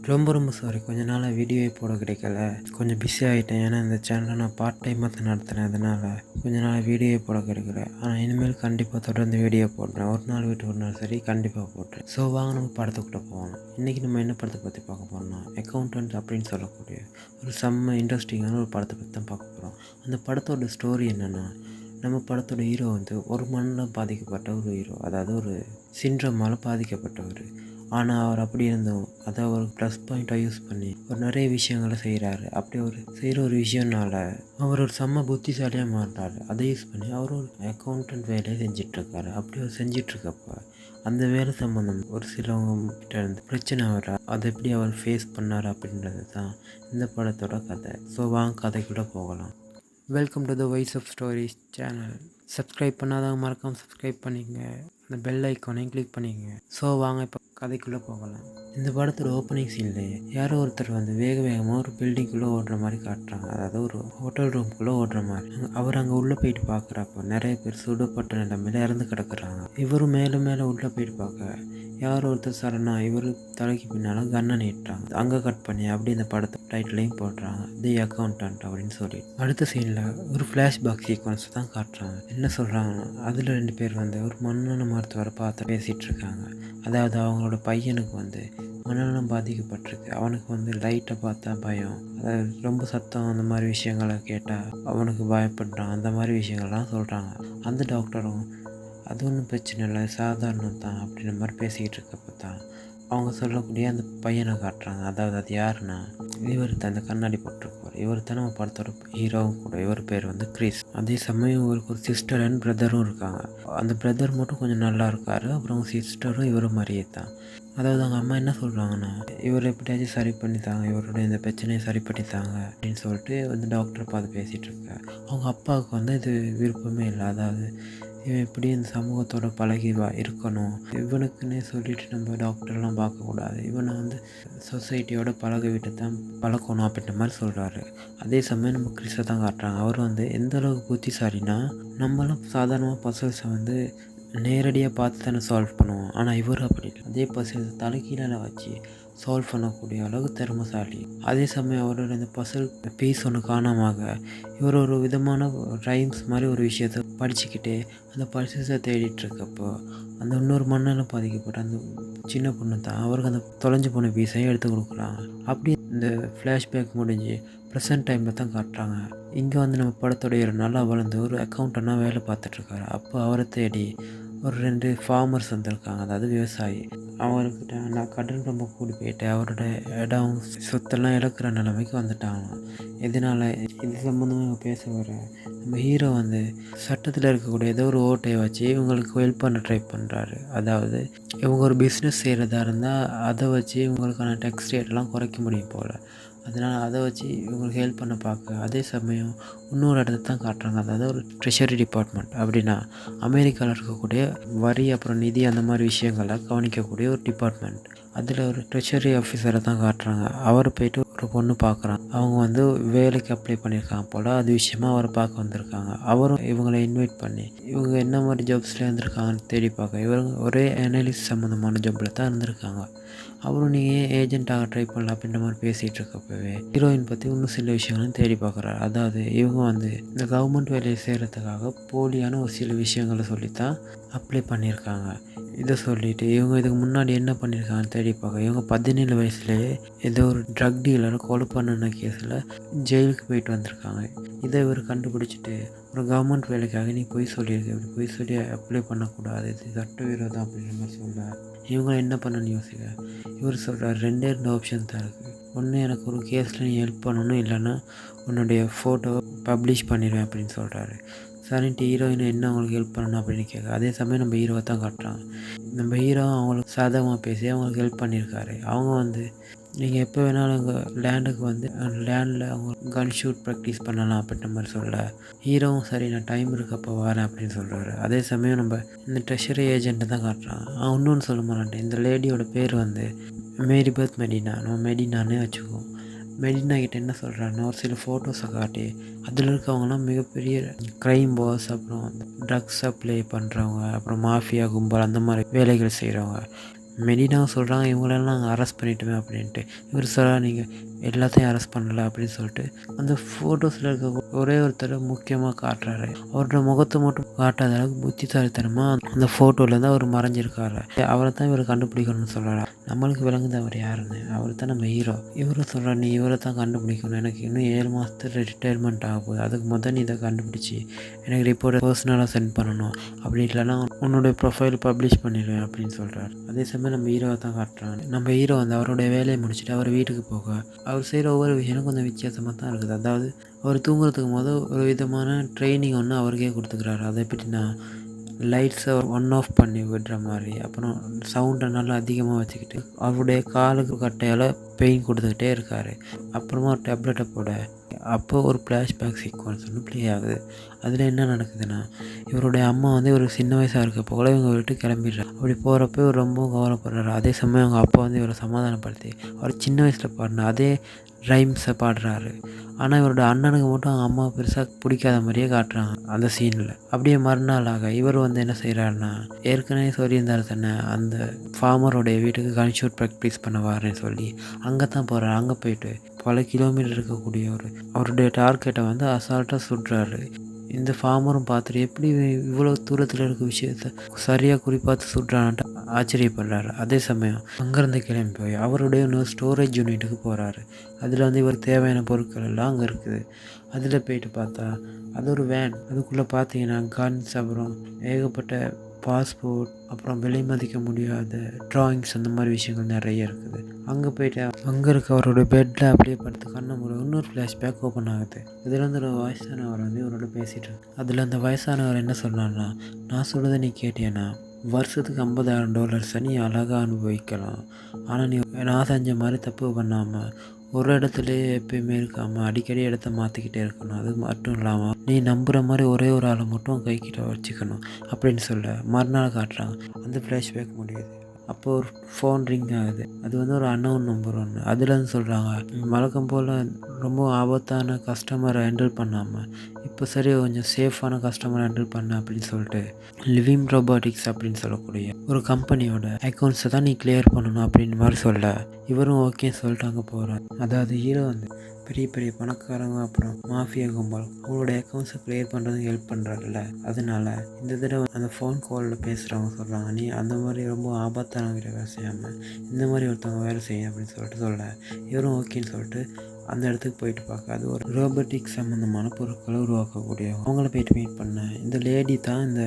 ரொம்ப ரொம்ப சாரி. கொஞ்ச நாளாக வீடியோவே போட கிடைக்கல. கொஞ்சம் பிஸி ஆகிட்டேன். ஏன்னா இந்த சேனலை நான் பார்ட் டைமாக தான் நடத்துகிறேன். அதனால் கொஞ்ச நாளாக வீடியோவே போட கிடைக்கல. ஆனால் இனிமேல் கண்டிப்பாக தொடர்ந்து வீடியோ போடுறேன். ஒரு நாள் விட்டு ஒரு நாள் சரி கண்டிப்பாக போடுறேன். ஸோ வாங்க நம்ம படத்துக்கிட்ட போகலாம். இன்றைக்கி நம்ம என்ன படத்தை பற்றி பார்க்க போகிறோம்னா அக்கௌண்டன்ட் அப்படின்னு சொல்லக்கூடிய ஒரு செம்ம இன்ட்ரெஸ்டிங்கான ஒரு படத்தை பற்றி தான் பார்க்க போகிறோம். அந்த படத்தோட ஸ்டோரி என்னென்னா, நம்ம படத்தோட ஹீரோ வந்து ஒரு மனநலம் பாதிக்கப்பட்ட ஒரு ஹீரோ. அதாவது ஒரு சிண்ட்ரோமால் பாதிக்கப்பட்டவர். ஆனால் அவர் அப்படி இருந்தும் அதை ஒரு ப்ளஸ் பாயிண்ட்டாக யூஸ் பண்ணி ஒரு நிறைய விஷயங்களை செய்கிறாரு. அப்படி ஒரு செய்கிற ஒரு விஷயம்னால அவர் ஒரு செம்ம புத்திசாலியாக மாறுறாரு. அதை யூஸ் பண்ணி அவர் ஒரு அக்கௌண்டன்ட் வேலையை செஞ்சிட்ருக்காரு. அப்படி அவர் செஞ்சிட்ருக்கப்ப அந்த வேலை சம்மந்தம் ஒரு சிலவங்க கிட்ட இருந்து பிரச்சனை வர அதை எப்படி அவர் ஃபேஸ் பண்ணார் அப்படின்றது தான் இந்த படத்தோட கதை. ஸோ வாங்க கதைக்குள்ளே போகலாம். Welcome to the voice of stories channel. Subscribe பண்ணாதவங்க மறக்காமல் சப்ஸ்கிரைப் பண்ணிக்கங்க. அந்த பெல் ஐக்கானையும் கிளிக் பண்ணிக்கங்க. ஸோ வாங்க இப்போ கதைக்குள்ளே போகலாம். இந்த படத்தோட ஓப்பனிங் சீன்லேயே யாரோ ஒருத்தர் வந்து வேக வேகமாக ஒரு பில்டிங்குள்ளே ஓடுற மாதிரி காட்டுறாங்க. அதாவது ஒரு ஹோட்டல் ரூம்குள்ளே ஓடுற மாதிரி. அவர் அங்கே உள்ளே போயிட்டு பார்க்குறப்போ நிறைய பேர் சுடப்பட்ட நிலைமையில இறந்து கிடக்குறாங்க. இவரும் மேலே மேலே உள்ளே போயிட்டு பார்க்க யாரோ ஒருத்தர் சடனாக இவர் தலைக்கு பின்னால் கண்ணை நீட்டுறாங்க. அங்கே கட் பண்ணி அப்படி இந்த படத்தை டைட்டிலையும் போடுறாங்க, தி அக்கௌண்டன்ட் அப்படின்னு சொல்லி. அடுத்த சீனில் ஒரு ஃப்ளாஷ்பேக் சீக்வன்ஸ் தான் காட்டுறாங்க. என்ன சொல்கிறாங்கன்னா, அதில் 2 பேர் வந்து ஒரு மன்னன மருத்துவரை பார்த்து பேசிகிட்டு இருக்காங்க. அதாவது அவங்களோட பையனுக்கு வந்து மனநலம் பாதிக்கப்பட்டிருக்கு. அவனுக்கு வந்து லைட்டை பார்த்தா பயம், அதாவது ரொம்ப சத்தம் அந்த மாதிரி விஷயங்களை கேட்டால் அவனுக்கு பயப்படுறான். அந்த மாதிரி விஷயங்கள்லாம் சொல்கிறாங்க. அந்த டாக்டரும் அது ஒன்றும் பிரச்சனை இல்லை, சாதாரணம் தான் அப்படின்ற மாதிரி பேசிக்கிட்டு இருக்கப்போ தான் அவங்க சொல்லக்கூடிய அந்த பையனை காட்டுறாங்க. அதாவது அது யாருன்னா, இவர் தான் அந்த கண்ணாடி போட்டிருப்பார். இவர் தான் நம்ம படத்தோட ஹீரோவும் கூட. இவர் பேர் வந்து கிறிஸ். அதே சமயம் இவருக்கு ஒரு சிஸ்டர் அண்ட் பிரதரும் இருக்காங்க. அந்த பிரதர் மட்டும் கொஞ்சம் நல்லா இருக்கார். அப்புறம் சிஸ்டரும் இவர் மாதிரியே தான். அதாவது அவங்க அம்மா என்ன சொல்கிறாங்கன்னா, இவர் எப்படியாச்சும் சரி பண்ணித்தாங்க, இவரோட இந்த பிரச்சனையை சரி பண்ணித்தாங்க அப்படின்னு சொல்லிட்டு வந்து டாக்டரை பார்த்து பேசிகிட்டு இருக்கார். அவங்க அப்பாவுக்கு வந்து இது விருப்பமே இல்லை. அதாவது இவன் எப்படி இந்த சமூகத்தோட பழகி இருக்கணும், இவனுக்குன்னே சொல்லிட்டு நம்ம டாக்டர்லாம் பார்க்கக்கூடாது, இவனை வந்து சொசைட்டியோட பழக விட்டு தான் பழக்கணும் அப்படின்ற மாதிரி சொல்கிறாரு. அதே சமயம் நம்ம கிறிஸை தான் காட்டுறாங்க. அவர் வந்து எந்த அளவுக்கு புத்திசாலினா, நம்மளாம் சாதாரணமாக பசல்ஸை வந்து நேரடியாக பார்த்து தானே சால்வ் பண்ணுவோம். ஆனால் இவர் அப்படி இல்லை. அதே பசில் தலைக்கீழால் வச்சு சால்வ் பண்ணக்கூடிய அளவுக்கு திறமைசாலி. அதே சமயம் அவரோட இந்த பசில் பீஸ் ஒன்று காணாமாக இவர் ஒரு விதமான ரைம்ஸ் மாதிரி ஒரு விஷயத்தை படிச்சுக்கிட்டே அந்த பசில்ஸை தேடிட்டுருக்கப்போ அந்த இன்னொரு மண்ணால் பாதிக்கப்பட்ட அந்த சின்ன பொண்ணு தான் அவருக்கு அந்த தொலைஞ்சு போன பீஸையும் எடுத்து கொடுக்குறாங்க. அப்படி இந்த ஃப்ளாஷ்பேக் முடிஞ்சு ப்ரெசன்ட் டைமில் தான் காட்டுறாங்க. இங்கே வந்து நம்ம படத்துடைய நல்லா வளர்ந்து ஒரு அக்கௌண்டனாக வேலை பார்த்துட்ருக்காரு. அப்போ அவரை தேடி ஒரு 2 ஃபார்மர்ஸ் வந்திருக்காங்க, அதாவது விவசாயி. அவர்கிட்ட நான் கடன் ரொம்ப கூடி போயிட்டு அவரோட இடம் சொத்தெல்லாம் இழக்கிற நிலைமைக்கு வந்துட்டாங்க. இதனால் இது சம்மந்தமாக பேச வர நம்ம ஹீரோ வந்து சட்டத்தில் இருக்கக்கூடிய ஏதோ ஒரு ஓட்டையை வச்சு இவங்களுக்கு ஹெல்ப் பண்ண ட்ரை பண்ணுறாரு. அதாவது இவங்க ஒரு பிஸ்னஸ் செய்கிறதா இருந்தால் அதை வச்சு இவங்களுக்கான டேக்ஸ் ரேட்லாம் குறைக்க முடியும் போல். அதனால் அதை வச்சு இவங்களுக்கு ஹெல்ப் பண்ண பார்க்க அதே சமயம் இன்னொரு இடத்த தான் காட்டுறாங்க. அதாவது ஒரு ட்ரெஷரி டிபார்ட்மெண்ட். அப்படின்னா அமெரிக்காவில் இருக்கக்கூடிய வரி அப்புறம் நிதி அந்த மாதிரி விஷயங்களை கவனிக்கக்கூடிய ஒரு டிபார்ட்மெண்ட். அதில் ஒரு ட்ரெஷரி ஆஃபீஸரை தான் காட்டுறாங்க. அவர் போயிட்டு ஒரு பொண்ணு பார்க்குறாங்க. அவங்க வந்து வேலைக்கு அப்ளை பண்ணியிருக்காங்க போல். அது விஷயமா அவரை பார்க்க வந்திருக்காங்க. அவரும் இவங்களை இன்வைட் பண்ணி இவங்க என்ன மாதிரி ஜாப்ஸில் இருந்திருக்காங்கன்னு தேடி பார்க்க இவங்க ஒரே அனலிஸ்ட் சம்மந்தமான ஜாப்பில் தான் இருந்திருக்காங்க. அவரும் நீங்கள் ஏஜென்ட்டாக ட்ரை பண்ணலாம் அப்படின்ற மாதிரி பேசிகிட்டு இருக்கப்பவே ஹீரோயின் பற்றி இன்னும் சில விஷயங்களும் தேடி பார்க்குறாரு. அதாவது இவங்க வந்து இந்த கவர்மெண்ட் வேலையை செய்கிறதுக்காக போலியான ஒரு சில விஷயங்களை சொல்லித்தான் அப்ளை பண்ணியிருக்காங்க. இதை சொல்லிவிட்டு இவங்க இதுக்கு முன்னாடி என்ன பண்ணியிருக்காங்கன்னு தேடி பார்க்க இவங்க 17 வயசுலேயே ஏதோ ஒரு ட்ரக் டீலரை கொலை பண்ணின கேஸில் ஜெயிலுக்கு போயிட்டு வந்திருக்காங்க. இதை இவர் கண்டுபிடிச்சிட்டு ஒரு கவர்மெண்ட் வேலைக்காக நீ பொய் சொல்லியிருக்கு, இப்படி பொய் சொல்லி அப்ளை பண்ணக்கூடாது, இது சட்டவிரோதம் அப்படின்ற மாதிரி சொல்ல இவங்க என்ன பண்ணணும்னு யோசிக்க இவர் சொல்கிறார், 2 ஆப்ஷன் தான் இருக்குது. ஒன்று, எனக்கு ஒரு கேஸில் நீ ஹெல்ப் பண்ணணும், இல்லைன்னா உன்னுடைய ஃபோட்டோ பப்ளிஷ் பண்ணிடுவேன் அப்படின்னு சொல்கிறாரு. சரின்ட்டு ஹீரோயின் என்ன அவங்களுக்கு ஹெல்ப் பண்ணணும் அப்படின்னு கேட்க அதே சமயம் நம்ம ஹீரோவை தான் காட்டுறாங்க. நம்ம ஹீரோ அவங்களுக்கு சாதகமாக பேசி அவங்களுக்கு ஹெல்ப் பண்ணியிருக்காரு. அவங்க வந்து நீங்கள் எப்போ வேணாலும் உங்கள் லேண்டுக்கு வந்து லேண்டில் அவங்க கன் ஷூட் ப்ராக்டிஸ் பண்ணலாம் அப்படின்ற மாதிரி சொல்ல ஹீரோவும் சரி நான் டைம் இருக்கப்போ வரேன் அப்படின்னு சொல்கிறாரு. அதே சமயம் நம்ம இந்த ட்ரெஷரி ஏஜென்ட்டை தான் காட்டுறாங்க. இன்னொன்று சொல்ல மாட்டேன், இந்த லேடியோட பேர் வந்து மேரிபர்த் மெடினா. நம்ம மெடினானே வச்சுக்குவோம். மெடினா கிட்ட என்ன சொல்கிறாருன்னா, ஒரு சில ஃபோட்டோஸை காட்டி அதில் இருக்கவங்கலாம் மிகப்பெரிய க்ரைம் பாஸ், அப்புறம் ட்ரக்ஸ் சப்ளை பண்ணுறவங்க, அப்புறம் மாஃபியா கும்பல் அந்த மாதிரி வேலைகள் செய்கிறவங்க. மெடினாவும் சொல்கிறாங்க இவங்களெல்லாம் நாங்கள் அரெஸ்ட் பண்ணிட்டோமே அப்படின்ட்டு. இவர் சொல்கிறார் நீங்கள் எல்லாத்தையும் அரெஸ்ட் பண்ணல அப்படின்னு சொல்லிட்டு அந்த ஃபோட்டோஸில் இருக்க ஒரே ஒருத்தர் முக்கியமாக காட்டுறாரு. அவரோட முகத்தை மட்டும் காட்டாத அளவுக்கு புத்திசாலித்தனமாக அந்த ஃபோட்டோலேருந்து அவர் மறைஞ்சிருக்காரு. அவரை தான் இவர் கண்டுபிடிக்கணும்னு சொல்கிறாரு. நம்மளுக்கு விளங்குது அவர் யாருன்னு. அவர் தான் நம்ம ஹீரோ. இவரும் சொல்கிறார் நீ இவரை தான் கண்டுபிடிக்கணும், எனக்கு இன்னும் 7 மாதத்துல ரிட்டையர்மெண்ட் ஆக போகுது, அதுக்கு முதல் நீ இதை கண்டுபிடிச்சி எனக்கு ரிப்போர்ட்டை பர்சனலாக சென்ட் பண்ணணும், அப்படி இல்லைன்னா உன்னுடைய ப்ரொஃபைல் பப்ளிஷ் பண்ணிடுவேன் அப்படின்னு சொல்கிறார். அதே சமயம் நம்ம ஹீரோவை தான் காட்டுறாங்க. நம்ம ஹீரோ வந்து அவருடைய வேலையை முடிச்சுட்டு அவர் வீட்டுக்கு போக அவர் செய்கிற ஒவ்வொரு விஷயமும் கொஞ்சம் வித்தியாசமாக தான் இருக்குது. அதாவது அவர் தூங்குறதுக்கு ஒரு விதமான ட்ரைனிங் ஒன்று அவருக்கே கொடுத்துக்கிறாரு. அதை எப்படின்னா லைட்ஸை ஒன் ஆஃப் பண்ணி விடுற மாதிரி, அப்புறம் சவுண்டை நல்லா அதிகமாக வச்சுக்கிட்டு அவருடைய காலுக்கு கட்டையால் பெயின் கொடுத்துக்கிட்டே இருக்கார். அப்புறமா ஒரு டேப்லெட்டை போட அப்போ ஒரு ஃப்ளாஷ்பேக் சீக்வன்ஸ் ஒன்று ப்ளே ஆகுது. அதில் என்ன நடக்குதுன்னா இவருடைய அம்மா வந்து இவர் சின்ன வயசாக இருக்கப்போ கூட இவங்க விட்டு கிளம்பிடுறாரு. அப்படி போகிறப்ப இவர் ரொம்ப கவலைப்படுறாரு. அதே சமயம் அவங்க அப்பா வந்து இவரை சமாதானப்படுத்தி அவர் சின்ன வயசில் பாடின அதே ரைம்ஸை பாடுறாரு. ஆனால் இவரோட அண்ணனுக்கு மட்டும் அவங்க அம்மா பெருசாக பிடிக்காத மாதிரியே காட்டுறாங்க அந்த சீனில். அப்படியே மறுநாளாக இவர் வந்து என்ன செய்கிறாருன்னா ஏற்கனவே சொல்லியிருந்தார் தானே அந்த ஃபார்மருடைய வீட்டுக்கு கன்ஷூட் ப்ராக்டிஸ் பண்ண வாரேன்னு சொல்லி அங்கே தான் போகிறார். அங்கே போயிட்டு பல கிலோமீட்டர் இருக்கக்கூடிய அவருடைய டார்கெட்டை வந்து அசால்ட்டாக சுடுறாரு. இந்த ஃபார்மரும் பார்த்துட்டு எப்படி இவ்வளோ தூரத்தில் இருக்க விஷயத்த சரியாக குறிப்பாத்து சுடுறான்ட்டு ஆச்சரியப்படுறாரு. அதே சமயம் அங்கேருந்து கிளம்பி போய் அவருடைய இன்னொரு ஸ்டோரேஜ் யூனிட்டுக்கு போகிறாரு. அதில் வந்து இவர் தேவையான பொருட்கள் எல்லாம் அங்கே இருக்குது. அதில் போயிட்டு பார்த்தா அது ஒரு வேன். அதுக்குள்ளே பார்த்தீங்கன்னா கன்ஸ், அப்புறம் ஏகப்பட்ட பாஸ்போர்ட், அப்புறம் விலை மதிக்க முடியாத ட்ராயிங்ஸ், அந்த மாதிரி விஷயங்கள் நிறைய இருக்குது. அங்கே போயிட்டு அங்கே இருக்க அவரோட பெட்டில் அப்படியே படுத்து கண்ணை மூட இன்னொரு ஃப்ளாஷ்பேக் ஓப்பன் ஆகுது. இதில் வந்து ஒரு வயசானவர் வந்து இவரோட பேசிகிட்டு இருக்கு. அதில் அந்த வயசானவர் என்ன சொன்னார்னா, நான் சொல்கிறத நீ கேட்டேன்னா வருஷத்துக்கு $50,000 நீ அழகாக அனுபவிக்கலாம். ஆனால் நீ நான் செஞ்ச மாதிரி தப்பு பண்ணாமல் ஒரு இடத்துலையே எப்பயுமே இருக்காமல் அடிக்கடி இடத்த மாற்றிக்கிட்டே இருக்கணும். அது மட்டும் இல்லாமல் நீ நம்புகிற மாதிரி ஒரே ஒரு ஆளை மட்டும் கைக்கிட்ட வச்சுக்கணும் அப்படின்னு சொல்ல மறுநாள் காட்டுறாங்க. அந்த ஃப்ளாஷ்பேக் முடியுது. அப்போ ஒரு ஃபோன் ரிங் ஆகுது. அது வந்து ஒரு அன்னோன் நம்பர் ஒன்று. அதுலேருந்து சொல்கிறாங்க வழக்கம் போல் ரொம்ப ஆபத்தான கஸ்டமரை ஹேண்டில் பண்ணாமல் இப்போ சரி கொஞ்சம் சேஃபான கஸ்டமரை ஹேண்டில் பண்ண அப்படின்னு சொல்லிட்டு லிவிங் ரோபோட்டிக்ஸ் அப்படின்னு சொல்லக்கூடிய ஒரு கம்பெனியோட அக்கௌண்ட்ஸை தான் நீ கிளியர் பண்ணணும் அப்படின்னு மாதிரி சொல்ல இவரும் ஓகே சொல்லிட்டு அங்கே போகிறார். அதாவது ஹீரோ வந்து பெரிய பெரிய பணக்காரங்க அப்புறம் மாஃபியா கும்பல் அவங்களோட அக்கௌண்ட்ஸை கிளியர் பண்ணுறதுக்கு ஹெல்ப் பண்ணுறாருல்ல. அதனால இந்த தடவை அந்த ஃபோன் காலில் பேசுகிறவங்க சொல்கிறாங்க நீ அந்த மாதிரி ரொம்ப ஆபத்தான வேலை செய்யாமல் இந்த மாதிரி ஒருத்தவங்க வேலை செய்ய அப்படின்னு சொல்லிட்டு சொல்ல இவரும் ஓகேன்னு சொல்லிட்டு அந்த இடத்துக்கு போயிட்டு பார்க்க அது ஒரு ரோபோட்டிக் சம்மந்தமான பொருட்களை உருவாக்கக்கூடிய அவங்கள போயிட்டு மீட் பண்ணேன். இந்த லேடி தான் இந்த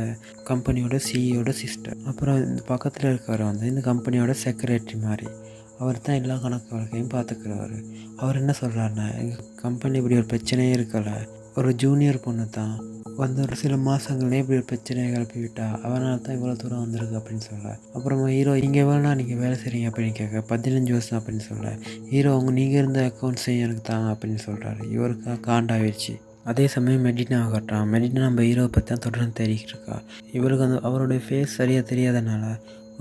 கம்பெனியோட சிஇஓட சிஸ்டர். அப்புறம் இந்த பக்கத்தில் இருக்கிறவர் வந்து இந்த கம்பெனியோட செக்ரட்டரி மாதிரி. அவர் தான் எல்லா கணக்கு வழக்கையும் பார்த்துக்கிறவர். அவர் என்ன சொல்கிறாருன்னா எங்கள் கம்பெனி இப்படி ஒரு பிரச்சனையே இருக்கலை, ஒரு ஜூனியர் பொண்ணு தான் வந்து ஒரு சில மாதங்களே இப்படி ஒரு பிரச்சனையை கிளப்பி விட்டா, அவனால தான் இவ்வளோ தூரம் வந்திருக்கு அப்படின்னு சொல்ல. அப்புறமா ஹீரோ இங்கே எவ்வளோனா நீங்கள் வேலை செய்கிறீங்க அப்படின்னு கேட்க 15 வருஷம் அப்படின்னு சொல்ல. ஹீரோ நீங்கள் இருந்த அக்கௌண்ட்ஸையும் எனக்கு தாங்க அப்படின்னு சொல்கிறாரு. இவருக்கு காண்டாகிடுச்சு. அதே சமயம் மெடினாவை காட்டுறான். மெடினா நம்ம ஹீரோவை பற்றி தான் தொடர்ந்து தேடிக்கிட்டு இருக்கா. இவருக்கு அந்த அவருடைய ஃபேஸ் சரியாக தெரியாதனால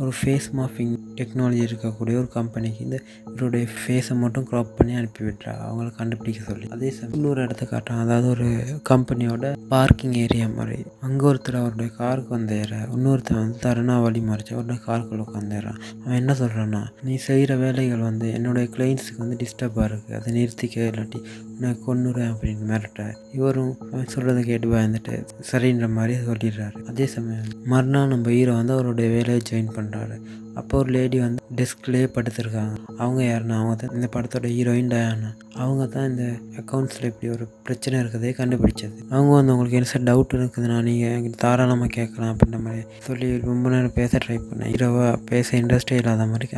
ஒரு ஃபேஸ் மாஃபிங் டெக்னாலஜி இருக்கக்கூடிய ஒரு கம்பெனிக்கு இவருடைய ஃபேஸை மட்டும் க்ராப் பண்ணி அனுப்பி விட்றா அவங்கள கண்டுபிடிக்க சொல்லி. அதே சமயம் இன்னொரு இடத்த காட்டுறான். அதாவது ஒரு கம்பெனியோட பார்க்கிங் ஏரியா மாதிரி. அங்கே ஒருத்தர் அவருடைய காருக்கு வந்தேற, இன்னொருத்தர் வந்து தருணா வழி மறைச்சு அவருடைய காருக்குள்ள உட்காந்துறான். அவன் என்ன சொல்கிறான்னா நீ செய்கிற வேலைகள் வந்து என்னுடைய கிளைண்ட்ஸுக்கு வந்து டிஸ்டர்பாக இருக்குது, அதை நிறுத்திக்க இல்லாட்டி நான் கொன்னுறேன் அப்படின்னு மிரட்ட இவரும் அவன் சொல்கிறத கேட்டு பயந்துட்டு சரின்ற மாதிரி சொல்லிடுறாரு. அதே சமயம் மறுநாள் நம்ம ஹீரோ வந்து அவருடைய வேலையை ஜாயின் பண்ணுறாரு. அப்போ ஒரு லேடி வந்து டெஸ்க்லேயே படுத்துருக்காங்க. அவங்க யாருன்னா அவங்க தான் இந்த படத்தோட ஹீரோயின் டயானா. அவங்க தான் இந்த அக்கௌண்ட்ஸில் இப்படி ஒரு பிரச்சனை இருக்கிறதே கண்டுபிடிச்சது. அவங்க வந்து உங்களுக்கு என்ன சார் டவுட் இருக்குதுன்னா நீங்கள் எங்கிட்ட தாராளமாக கேட்கலாம் அப்படின்ற மாதிரி சொல்லி ரொம்ப நேரம் பேச ட்ரை பண்ணேன். ஹீரோவாக பேச இன்ட்ரெஸ்டே இல்லாத மாதிரி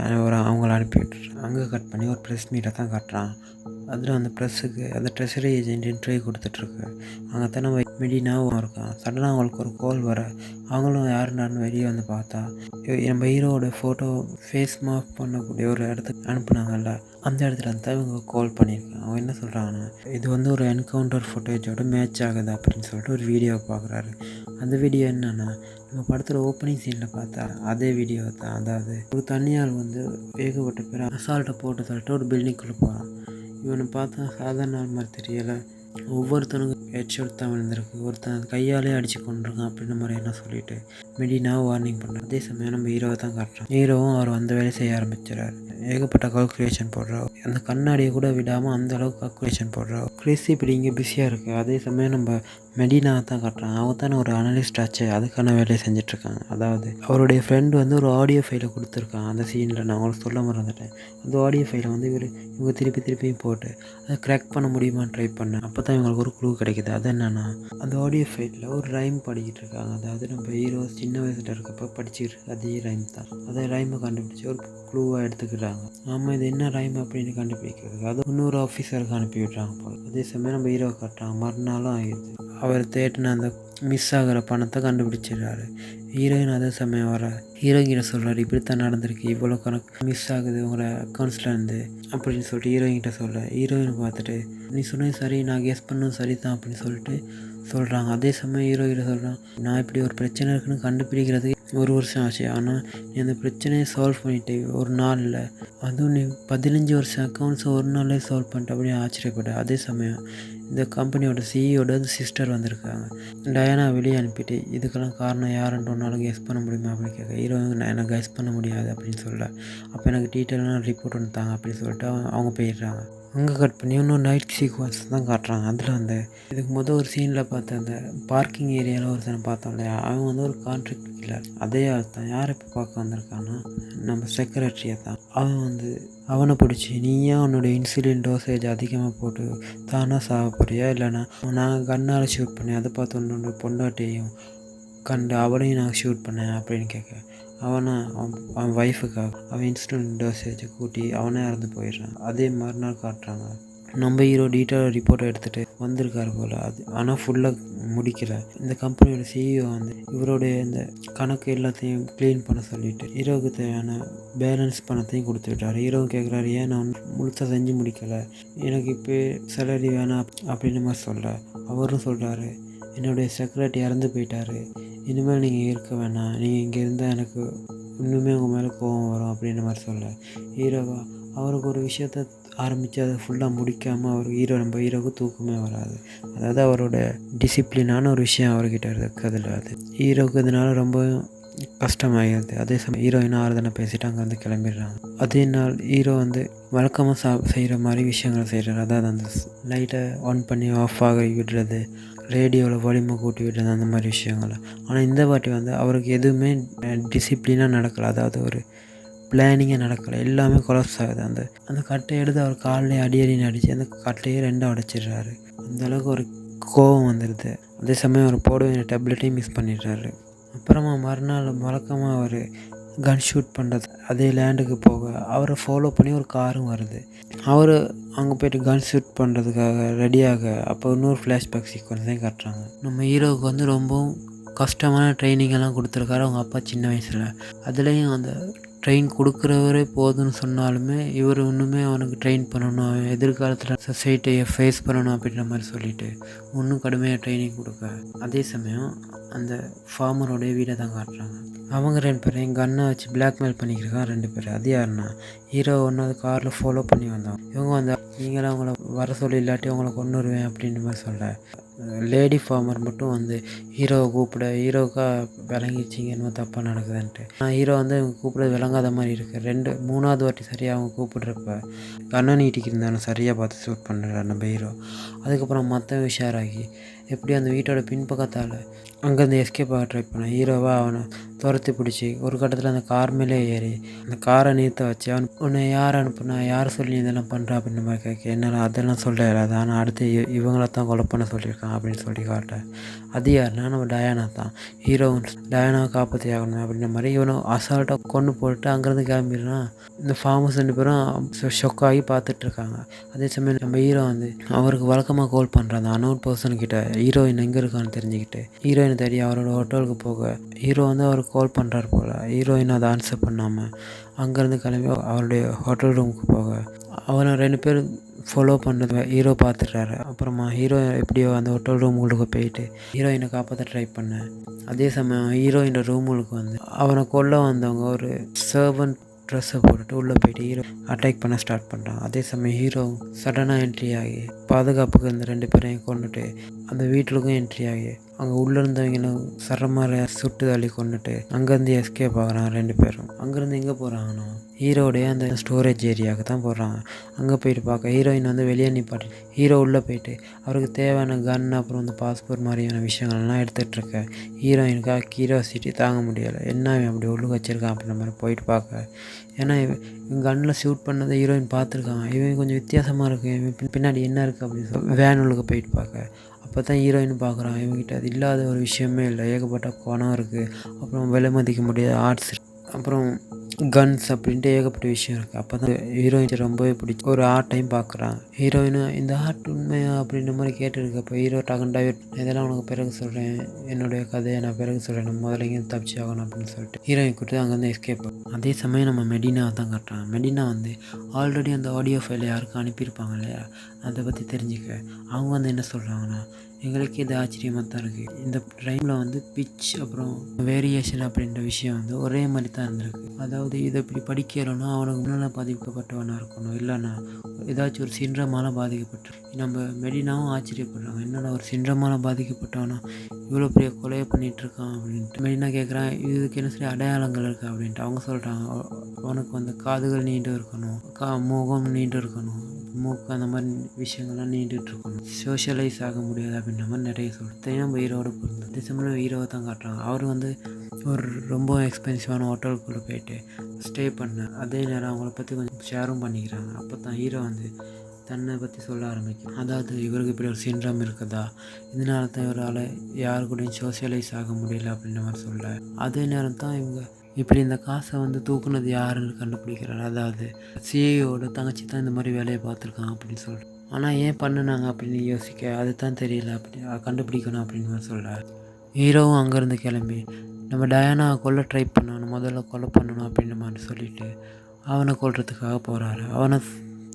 அவங்கள அனுப்பி விட்டுறேன். அங்கே கட் பண்ணி ஒரு ப்ரெஸ் மீட்டை தான் காட்டுறான். அதில் அந்த ப்ரெஸ்ஸுக்கு அந்த ட்ரெஷரி ஏஜென்ட் இன்டர்வியூ கொடுத்துட்ருக்கு. அங்கே தான் நம்ம மெடினாவும் இருக்கான். சடனாக அவங்களுக்கு ஒரு கால் வர அவங்களும் யாருன்னு வெளியே வந்து பார்த்தா நம்ம ஹீரோவோட ஃபோட்டோ ஃபேஸ் மாஃப் பண்ணக்கூடிய ஒரு இடத்துக்கு அனுப்புனாங்கல்ல, அந்த இடத்துல தான் இவங்க கால் பண்ணியிருக்காங்க. அவங்க என்ன சொல்கிறாங்கன்னா இது வந்து ஒரு என்கவுண்டர் ஃபுட்டேஜோட மேட்ச் ஆகுது அப்படின்னு சொல்லிட்டு ஒரு வீடியோவை பார்க்குறாரு. அந்த வீடியோ என்னென்னா நம்ம படத்தில் ஓப்பனிங் சீனில் பார்த்தா அதே வீடியோ தான். அதாவது ஒரு தனியால் வந்து ஏகப்பட்ட பேர் அசால்ட்டை போட்டு சொல்லிட்டு ஒரு பில்டிங்குள்ளே போகிறான். இவனை பார்த்தா சாதாரண நாள் மாதிரி தெரியலை. ஒவ்வொருத்தனுக்கும் ஹெட்ஷாட் தான் விழுந்திருக்கு. ஒருத்தன் கையாலே அடித்து கொண்டிருக்கான் அப்படின்ற மாதிரி என்ன சொல்லிட்டு மெடினாவை வார்னிங் பண்ணுறான். அதே சமயம் நம்ம ஹீரோவை தான் காட்டுறான். ஹீரோவும் அவர் அந்த வேலையை செய்ய ஆரம்பிச்சிடறாரு. ஏகப்பட்ட கால்குலேஷன் போடுறோம். அந்த கண்ணாடியை கூட விடாமல் அந்த அளவுக்கு கால்குலேஷன் போடுறோம். கிறிஸ் இப்படி இங்கே பிஸியாக இருக்குது. அதே சமயம் நம்ம மெடினாவை தான் காட்டுறாங்க. அவங்க தானே ஒரு அனலிஸ்ட் ஆச்சு, அதுக்கான வேலையை செஞ்சிட்ருக்காங்க. அதாவது அவருடைய ஃப்ரெண்டு வந்து ஒரு ஆடியோ ஃபைலை கொடுத்துருக்காங்க. அந்த சீனில் நான் உங்களுக்கு சொல்ல மறந்துட்டேன். அந்த ஆடியோ ஃபைலை வந்து இவங்க திருப்பியும் போட்டு அதை க்ராக் பண்ண முடியுமான்னு ட்ரை பண்ணேன். அப்போ தான் இவங்களுக்கு ஒரு க்ளூ கிடைக்குது. அது என்னென்னா, அந்த ஆடியோ ஃபைலில் ஒரு ரைம் படிக்கிட்டு இருக்காங்க. அதாவது நம்ம ஹீரோ சின்ன வயசில் இருக்கப்போ படிச்சுட்டு இருக்க அதே ரைம் தான். அதை ரைமை கண்டுபிடிச்சி ஒரு க்ளூவாக எடுத்துக்கிறாங்க. ஆமாம், இது என்ன ரைம் அப்படின்னு கண்டுபிடிக்கிறது அது இன்னொரு ஆஃபீஸருக்கு அனுப்பி விட்றாங்க போல. அதே சமயம் நம்ம ஹீரோ காட்டுறாங்க. மறுநாளும் ஆகிடுது. அவர் தேட்டின அந்த மிஸ் ஆகிற பணத்தை கண்டுபிடிச்சிடுறாரு. ஹீரோயின் அதே சமயம் வர ஹீரோயின்கிட்ட சொல்கிறாரு, இப்படித்தான் நடந்திருக்கு, இவ்வளோ கணக்கு மிஸ் ஆகுது உங்களோட அக்கௌண்ட்ஸ்லேருந்து அப்படின்னு சொல்லிட்டு ஹீரோயின்கிட்ட சொல்ல, ஹீரோயின் பார்த்துட்டு நீ சொன்னது சரி, நான் கெஸ் பண்ணதும் சரி தான் அப்படின்னு சொல்லிட்டு சொல்கிறாங்க. அதே சமயம் ஹீரோயிட்ட சொல்கிறான், நான் இப்படி ஒரு பிரச்சனை இருக்குன்னு கண்டுபிடிக்கிறதுக்கு 1 வருஷம் ஆச்சு. ஆனால் நீ அந்த பிரச்சனையை சால்வ் பண்ணிட்டு ஒரு நாளில், அதுவும் நீ 15 வருஷம் அக்கௌண்ட்ஸை ஒரு நாளே சால்வ் பண்ணிட்டு அப்படின்னு ஆச்சரியப்பட்ட. அதே சமயம் இந்த கம்பெனியோட சிஇஓட சிஸ்டர் வந்திருக்காங்க. டயானா வெளியே அனுப்பிட்டு இதுக்கெல்லாம் காரணம் யாருன்னு ஒன்றாலும் கெஸ் பண்ண முடியுமா அப்படின்னு கேட்க, ஹீரோ எனக்கு கெஸ் பண்ண முடியாது அப்படின்னு சொல்ல, அப்போ எனக்கு டீட்டெயிலான ரிப்போர்ட் ஒன்று தாங்க அப்படின்னு சொல்லிட்டு அவங்க போயிடுறாங்க. அங்கே கட் பண்ணி இன்னும் நைட் சீக்வன்ஸ் தான் காட்டுறாங்க. அதில் அந்த இதுக்கு ஒரு சீனில் பார்த்த அந்த பார்க்கிங் ஏரியாவில் ஒருத்தனை பார்த்தோம் இல்லையா, அவன் வந்து ஒரு கான்ட்ராக்ட் கில்லர். அதே ஆள் தான். யாரை இப்போ பார்க்க வந்திருக்கான்னா நம்ம செக்ரட்டரியை தான். அவனை பிடிச்சி, நீ ஏன் உன்னோட இன்சுலின் டோசேஜ் அதிகமாக போட்டு தானாக சாக போறியா, இல்லைனா நாங்கள் கண்ணால் ஷூட் பண்ணி அதை பார்த்து உன்னோட பொண்டாட்டியையும் கண்டு அவனையும் நான் ஷூட் பண்ணேன் அப்படின்னு கேட்க, அவன் ஒய்ஃபுக்காக அவன் இன்சுலின் டோசேஜை கூட்டி அவனே இறந்து போயிடுறான். அதே மறுநாள் காட்டுறாங்க. நம்ம ஹீரோ டீட்டெயில் ரிப்போர்ட்டை எடுத்துகிட்டு வந்திருக்காரு போல். ஆனால் ஃபுல்லாக முடிக்கலை. இந்த கம்பெனியோட சிஇஓ இவருடைய இந்த கணக்கு எல்லாத்தையும் க்ளீன் பண்ண சொல்லிவிட்டு ஹீரோவுக்கு தேவையான பேலன்ஸ் பணத்தையும் கொடுத்து விட்டார். ஹீரோவும் கேட்குறாரு, ஏன் நான் முழுசாக செஞ்சு முடிக்கலை, எனக்கு இப்போ சேலரி வேணாம் அப்படின்னு மாதிரி சொல்ல, அவரும் சொல்கிறாரு, என்னுடைய செக்ரட்டரி இறந்து போயிட்டார், இனிமேல் நீங்கள் இருக்க வேணாம், நீங்கள் இங்கே இருந்தால் எனக்கு இன்னுமே உங்கள் மேலே கோபம் வரும் அப்படின்ற மாதிரி சொல்ல, ஹீரோவா அவருக்கு ஒரு விஷயத்த ஆரம்பித்து அதை ஃபுல்லாக முடிக்காமல் நம்ம ஹீரோவுக்கு தூக்கமே வராது. அதாவது அவரோட டிசிப்ளினான ஒரு விஷயம் அவர்கிட்ட இருக்கிறதுல அது ஹீரோவுக்கு இதனால் ரொம்ப கஷ்டமாகிடுது. அதே சமயம் ஹீரோயினா ஆறுதனை பேசிட்டு அங்கேருந்து கிளம்பிடுறாங்க. அதே நாள் ஹீரோ வழக்கமாக செய்கிற மாதிரி விஷயங்களை செய்கிறார். அதாவது அந்த லைட்டை ஆன் பண்ணி ஆஃப் ஆக விடுறது, ரேடியோவில் வலிமை கூட்டி விடுறது, அந்த மாதிரி விஷயங்களை. ஆனால் இந்த வாட்டி அவருக்கு எதுவுமே டிசிப்ளினாக நடக்கலை. அதாவது ஒரு பிளானிங்கே நடக்கலை. எல்லாமே கொலாப்ஸ் ஆகுது. அந்த கட்டையை எடுத்து அவர் காலில் அடியடின்னு அடித்து அந்த கட்டையை 2 உடைச்சிடுறாரு. அந்தளவுக்கு ஒரு கோபம் வந்துடுது. அதே சமயம் அவர் போட வேண்டிய டேப்லெட்டையும் மிஸ் பண்ணிடுறாரு. அப்புறமா மறுநாள் வழக்கமாக அவர் கன் ஷூட் பண்ணுறது அதே லேண்டுக்கு போக அவரை ஃபாலோ பண்ணி ஒரு காரும் வருது. அவர் அங்கே போய்ட்டு கன் ஷூட் பண்ணுறதுக்காக ரெடியாக அப்போ இன்னொரு ஃப்ளாஷ்பேக் சீக்வன்ஸையும் காட்டுறாங்க. நம்ம ஹீரோவுக்கு ரொம்பவும் கஷ்டமான ட்ரைனிங் எல்லாம் கொடுத்துருக்காரு அவங்க அப்பா சின்ன வயசில். அதுலேயும் அந்த ட்ரெயின் கொடுக்குறவரே போதும்னு சொன்னாலுமே இவர் இன்னுமே அவனுக்கு ட்ரெயின் பண்ணணும், அவன் எதிர்காலத்தில் சொசைட்டியை ஃபேஸ் பண்ணணும் அப்படின்ற மாதிரி சொல்லிவிட்டு இன்னும் கடுமையாக ட்ரைனிங் கொடுக்க. அதே சமயம் அந்த ஃபார்மரோடைய வீடை தான் காட்டுறாங்க. அவங்க 2 பேரையும் கன்னை வச்சு பிளாக்மெயில் பண்ணிக்கிறக்காங்க 2 பேர். அது யாருன்னா ஹீரோ ஒன்றாவது காரில் ஃபாலோ பண்ணி வந்தோம். இவங்க நீங்களாம் அவங்கள வர சொல்லி இல்லாட்டி அவங்கள கொண்டு வருவேன் அப்படின்ற மாதிரி சொல்ல, லேடி ஃபார்மர் மட்டும் ஹீரோவை கூப்பிட, ஹீரோவுக்கா விளங்கிச்சிங்க என்னமோ தப்பாக நடக்குதுன்ட்டு. ஆனால் ஹீரோ இவங்க கூப்பிட விளங்காத மாதிரி இருக்குது. 3வது வாட்டி சரியாக அவங்க கூப்பிட்றப்ப கண்ணை நீட்டிக்கு இருந்தாலும் சரியாக பார்த்து ஷூட் பண்ணுறாரு நம்ம ஹீரோ. அதுக்கப்புறம் மற்ற உஷாராகி எப்படி அந்த வீட்டோட பின்பக்கத்தால் அங்கேருந்து எஸ்கேப் ஆக ட்ரை பண்ண ஹீரோவாக அவனை துரத்தி பிடிச்சி ஒரு கட்டத்தில் அந்த கார் மேலே ஏறி அந்த காரை நிறுத்த வச்சு, உன்னை யார் அனுப்புனா, யார் சொல்லி இதெல்லாம் பண்ணுறா அப்படின்ற மாதிரி கேட்க, என்னால் அதெல்லாம் சொல்ல இல்லாது, ஆனால் அடுத்து இவங்கள தான் கொலை பண்ண சொல்லியிருக்கான் அப்படின்னு சொல்லி காட்டேன். அது யாருன்னா நம்ம டயானா தான். ஹீரோவும் டயானாவை காப்பாற்றி ஆகணும் அப்படின்ற மாதிரி இவனை அசால்ட்டாக கொண்டு போட்டு அங்கேருந்து கிளம்பிடுறான். இந்த ஃபார்மர்ஸ் 2 பேரும் ஷொக்காகி பார்த்துட்ருக்காங்க. அதே சமயம் நம்ம ஹீரோ அவருக்கு வழக்கமாக கால் பண்ணுறான் அந்த அன்னோன் பர்சன்கிட்ட ஹீரோயின் எங்கே இருக்கான்னு தெரிஞ்சுக்கிட்டு ஹீரோயினை தேடி அவரோட ஹோட்டலுக்கு போக, ஹீரோ அவருக்கு கால் பண்ணுறாரு போல். ஹீரோயின் அதை ஆன்சர் பண்ணாமல் அங்கேருந்து கிளம்பி அவருடைய ஹோட்டல் ரூமுக்கு போக அவனை 2 பேர் ஃபாலோ பண்ணுறது ஹீரோ பார்த்துட்றாரு. அப்புறமா ஹீரோ எப்படியோ அந்த ஹோட்டல் ரூமுக்கு போயிட்டு ஹீரோயினை காப்பாற்ற ட்ரை பண்ணேன். அதே சமயம் ஹீரோயின் ரூமுக்கு அவனை கொல்ல வந்தவங்க ஒரு சர்வன்ட் ட்ரெஸ்ஸை போட்டுட்டு உள்ளே போயிட்டு ஹீரோ அட்டாக் பண்ண ஸ்டார்ட் பண்ணுறான். அதே சமயம் ஹீரோ சடனாக என்ட்ரி ஆகி பாதுகாப்புக்கு இந்த 2 பேரையும் கொண்டுட்டு அந்த வீட்டுக்கும் என்ட்ரி ஆகி அங்கே உள்ளே இருந்தவங்களும் சரமாரி சுட்டு தள்ளி கொண்டுட்டு அங்கேருந்து எஸ்கேப் ஆகிறான் 2 பேரும். அங்கேருந்து எங்கே போகிறாங்கன்னா ஹீரோடைய அந்த ஸ்டோரேஜ் ஏரியாவுக்கு தான் போடுறாங்க. அங்கே போயிட்டு பார்க்க ஹீரோயின் வந்து வெளியே நிப்பாட்டி ஹீரோ உள்ளே போயிட்டு அவருக்கு தேவையான கன் அப்புறம் வந்து பாஸ்போர்ட் மாதிரியான விஷயங்கள்லாம் எடுத்துகிட்ருக்க ஹீரோயினுக்காக கியூரியாசிட்டி தாங்க முடியலை. என்ன அப்படி உள்ளுக்கு வச்சுருக்கான் அப்படின்ற மாதிரி போயிட்டு பார்க்க, ஏன்னா இவன் கன்னில் ஷூட் பண்ணதை ஹீரோயின் பார்த்துருக்காங்க. இவன் கொஞ்சம் வித்தியாசமாக இருக்குது, இவன் பின்னாடி என்ன இருக்குது அப்படின்னு சொல்லி வேன் உள்ளுக்கு போயிட்டு பார்க்க அப்போ தான் ஹீரோயின் பார்க்குறான் இவங்ககிட்ட அது இல்லாத ஒரு விஷயமே இல்லை. ஏகப்பட்ட பணம் இருக்குது, அப்புறம் விலை மதிக்க முடியாத ஆர்ட்ஸ், அப்புறம் கன்ஸ் அப்படின்ட்டு ஏகப்பட்ட விஷயம் இருக்குது. அப்போ தான் ஹீரோயின் ரொம்பவே பிடிச்சி ஒரு டைம் பார்க்குறான். ஹீரோயினு இந்த ஆர்ட் உண்மையா அப்படின்ற மாதிரி கேட்டுருக்கு. அப்போ ஹீரோ டக்குன்னு டைவர்ட், இதெல்லாம் உனக்கு பிறகு சொல்கிறேன், என்னுடைய கதையை நான் பிறகு சொல்கிறேன், நம்ம முதல்ல இங்கே தப்பிச்சு ஆகணும் அப்படின்னு சொல்லிட்டு ஹீரோயின் கொடுத்து அங்கேருந்து எஸ்கேப். அதே சமயம் நம்ம மெடினாவை தான் காட்டுறான். மெடினா வந்து ஆல்ரெடி அந்த ஆடியோ ஃபைலை யாருக்கும் அனுப்பியிருப்பாங்க இல்லையா, அதை பற்றி தெரிஞ்சுக்க அவங்க வந்து என்ன சொல்கிறாங்கன்னா, எங்களுக்கு இது ஆச்சரியமாக தான் இருக்குது. இந்த டைமில் வந்து பிச் அப்புறம் வேரியேஷன் அப்படின்ற விஷயம் வந்து ஒரே மாதிரி தான் இருந்திருக்கு. அதாவது இதை இப்படி படிக்கிறோன்னா அவனுக்கு முன்னால் பாதிக்கப்பட்டவனாக இருக்கணும், இல்லைன்னா ஏதாச்சும் ஒரு சின்ரமால் பாதிக்கப்பட்டு. நம்ம மெடினாவும் ஆச்சரியப்படுறாங்க, என்னடா ஒரு சின்ரமால் பாதிக்கப்பட்டவனா இவ்வளோ பெரிய கொலையை பண்ணிகிட்ருக்கான் அப்படின்ட்டு. மெடினா கேட்குறான் இதுக்கு என்ன சரி அடையாளங்கள் இருக்குது அப்படின்ட்டு. அவங்க சொல்கிறாங்க அவனுக்கு வந்து காதுகள் நீண்டு இருக்கணும், முகம் நீண்டு இருக்கணும், மூக்கு அந்த மாதிரி விஷயங்கள்லாம் நீண்டுட்டு இருக்கணும், சோஷியலைஸ் ஆக முடியாது அப்படின்ற மாதிரி நிறைய சொல்லிட்டு நம்ம ஹீரோவோட பொருள். அதே சமயம் ஹீரோவை தான் காட்டுறாங்க. அவர் வந்து ஒரு ரொம்ப எக்ஸ்பென்சிவான ஹோட்டலுக்குள்ளே போயிட்டு ஸ்டே பண்ண, அதே நேரம் அவங்கள பற்றி கொஞ்சம் ஷேரும் பண்ணிக்கிறாங்க. அப்போ தான் ஹீரோ வந்து தன்னை பற்றி சொல்ல ஆரம்பிக்கும். அதாவது இவருக்கு இப்படி ஒரு சின்ரம் இருக்குதா, இதனால தான் இவரால் யாரு கூடயும் சோஷியலைஸ் ஆக முடியல அப்படின்ற மாதிரி சொல்ல. அதே நேரம் தான் இவங்க இப்படி இந்த காசை வந்து தூக்குனது யாருன்னு கண்டுபிடிக்கிறாரு. அதாவது சிஏஓட தங்கச்சி தான் இந்த மாதிரி வேலையை பார்த்துருக்காங்க அப்படின்னு சொல்லிட்டு. ஆனால் ஏன் பண்ணினாங்க அப்படின்னு யோசிக்க அது தான் தெரியல, அப்படி கண்டுபிடிக்கணும் அப்படின்னு சொல்ல. ஹீரோவும் அங்கேருந்து கிளம்பி நம்ம டயானாவை கொல்ல ட்ரை பண்ணணும், முதல்ல கொலை பண்ணணும் அப்படின்ற மாதிரி சொல்லிவிட்டு அவனை கொல்றதுக்காக போகிறாரு. அவனை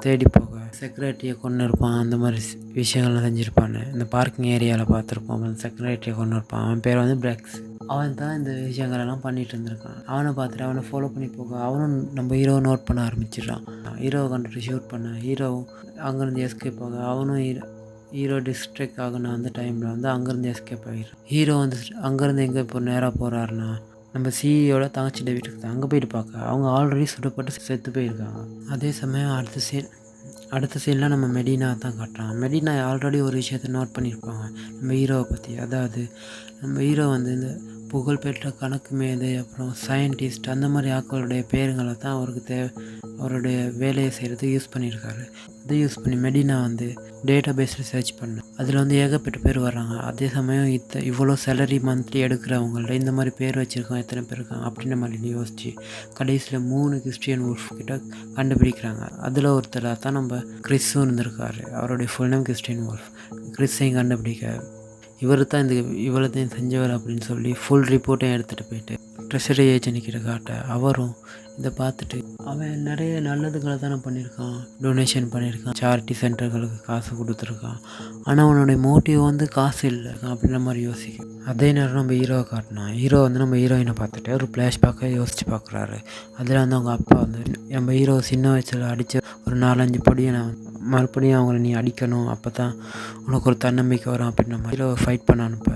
தேடி போக செக்ரட்டரியை கொண்டு இருப்பான், அந்த மாதிரி விஷயங்கள்லாம் செஞ்சுருப்பான்னு இந்த பார்க்கிங் ஏரியாவில் பார்த்துருப்போம். அந்த செக்ரட்டரியை கொண்டு இருப்பான், அவன் பேர் வந்து பிராக்ஸ். அவன் தான் இந்த விஷயங்களெல்லாம் பண்ணிகிட்டு இருந்திருக்கான். அவனை பார்த்துட்டு அவனை ஃபாலோ பண்ணி போக அவனும் நம்ம ஹீரோவை நோட் பண்ண ஆரம்பிச்சிடுறான். ஹீரோவை கண்டுட்டு ஷூட் பண்ண ஹீரோவும் அங்கேருந்து எஸ்கேப் ஆக அவனும் ஹீரோ டிஸ்ட்ரிக்ட் ஆகின அந்த டைமில் வந்து அங்கேருந்து எஸ்கேப் ஆகிடுறான். ஹீரோ வந்து அங்கேருந்து எங்கே இப்போ நேராக போகிறாருன்னா நம்ம சிஇயோட தங்கச்சிட்ட வீட்டுக்கு தான். அங்கே போயிட்டு பார்க்க அவங்க ஆல்ரெடி சுடப்பட்டு செத்து போயிருக்காங்க. அதே சமயம் அடுத்த சீனில் நம்ம மெடினா தான் காட்டுறான். மெடினா ஆல்ரெடி ஒரு விஷயத்தை நோட் பண்ணியிருப்பாங்க நம்ம ஹீரோவை பற்றி. அதாவது நம்ம ஹீரோ வந்து இந்த புகழ்பெற்ற கணக்கு மேதை அப்புறம் சயின்டிஸ்ட் அந்த மாதிரி ஆட்களுடைய பேருங்களை தான் அவருக்கு அவருடைய வேலையை செய்கிறதுக்கு யூஸ் பண்ணியிருக்காரு. அதை யூஸ் பண்ணி மெடினா வந்து டேட்டா பேஸில் சர்ச் பண்ண அதில் வந்து ஏகப்பட்ட பேர் வர்றாங்க. அதே சமயம் இவ்வளோ சேலரி மந்த்லி எடுக்கிறவங்கள்ட்ட இந்த மாதிரி பேர் வச்சுருக்கோம், எத்தனை பேர் இருக்காங்க அப்படின்ற மாதிரி யோசிச்சு கடைசியில் 3 கிறிஸ்டியன் வுல்ஃப் கிட்ட கண்டுபிடிக்கிறாங்க. அதில் ஒருத்தராக தான் நம்ம கிறிஸும் இருந்திருக்காரு. அவருடைய ஃபுல் நேம் கிறிஸ்டியன் வுல்ஃப். கிறிஸையும் கண்டுபிடிக்க இவர் தான் இவ்வளோத்தையும் செஞ்சவர் அப்படின்னு சொல்லி ஃபுல் ரிப்போர்ட்டையும் எடுத்துகிட்டு போயிட்டு ட்ரெஷரி ஏஜென்ட் கிட்ட காட்ட அவரும் இதை பார்த்துட்டு அவன் நிறைய நல்லதுகளை தானே பண்ணியிருக்கான், டொனேஷன் பண்ணியிருக்கான், சேரிட்டி சென்டர்களுக்கு காசு கொடுத்துருக்கான், ஆனால் அவனுடைய மோட்டிவ் வந்து காசு இல்லை அப்படின்ற மாதிரி யோசிக்கும். அதே நேரம் நம்ம ஹீரோவை காட்டினான். ஹீரோ வந்து நம்ம ஹீரோயினை பார்த்துட்டு ஒரு ஃப்ளாஷ்பேக்காக யோசித்து பார்க்குறாரு. அதில் வந்து அவங்க அப்பா வந்து நம்ம ஹீரோ சின்ன வயசில் அடித்த ஒரு 4-5 படியை நான் மறுபடியும் அவங்கள நீ அடிக்கணும், அப்போ தான் உனக்கு ஒரு தன்னம்பிக்கை வரும் அப்படின்ற மாதிரி ஹீரோவை ஃபைட் பண்ண அனுப்ப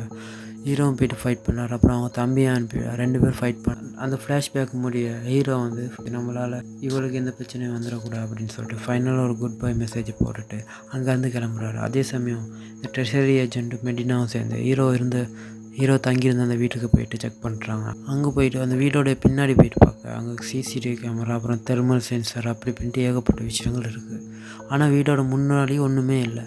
ஹீரோவும் போய்ட்டு ஃபைட் பண்ணார். அப்புறம் அவங்க தம்பியை அனுப்பிவிட 2 பேரும் ஃபைட் பண்ண அந்த ஃப்ளாஷ்பேக் முடிய ஹீரோ வந்து நம்மளால் இவளுக்கு எந்த பிரச்சனையும் வந்துடக்கூடாது அப்படின்னு சொல்லிட்டு ஃபைனலாக ஒரு குட் பை மெசேஜ் போட்டுட்டு அங்கேருந்து கிளம்புறாரு. அதே சமயம் இந்த ட்ரெஷரி ஏஜென்ட் மெடினாவும் சேர்ந்து ஹீரோ தங்கியிருந்த அந்த வீட்டுக்கு போயிட்டு செக் பண்ணுறாங்க. அங்கே போயிட்டு அந்த வீடோடைய பின்னாடி போயிட்டு பார்க்க அங்கே சிசிடிவி கேமரா அப்புறம் தெர்மல் சென்சர் அப்படி இப்படின்ட்டு ஏகப்பட்ட விஷயங்கள் இருக்குது. ஆனால் வீடோட முன்னாடி ஒன்றுமே இல்லை.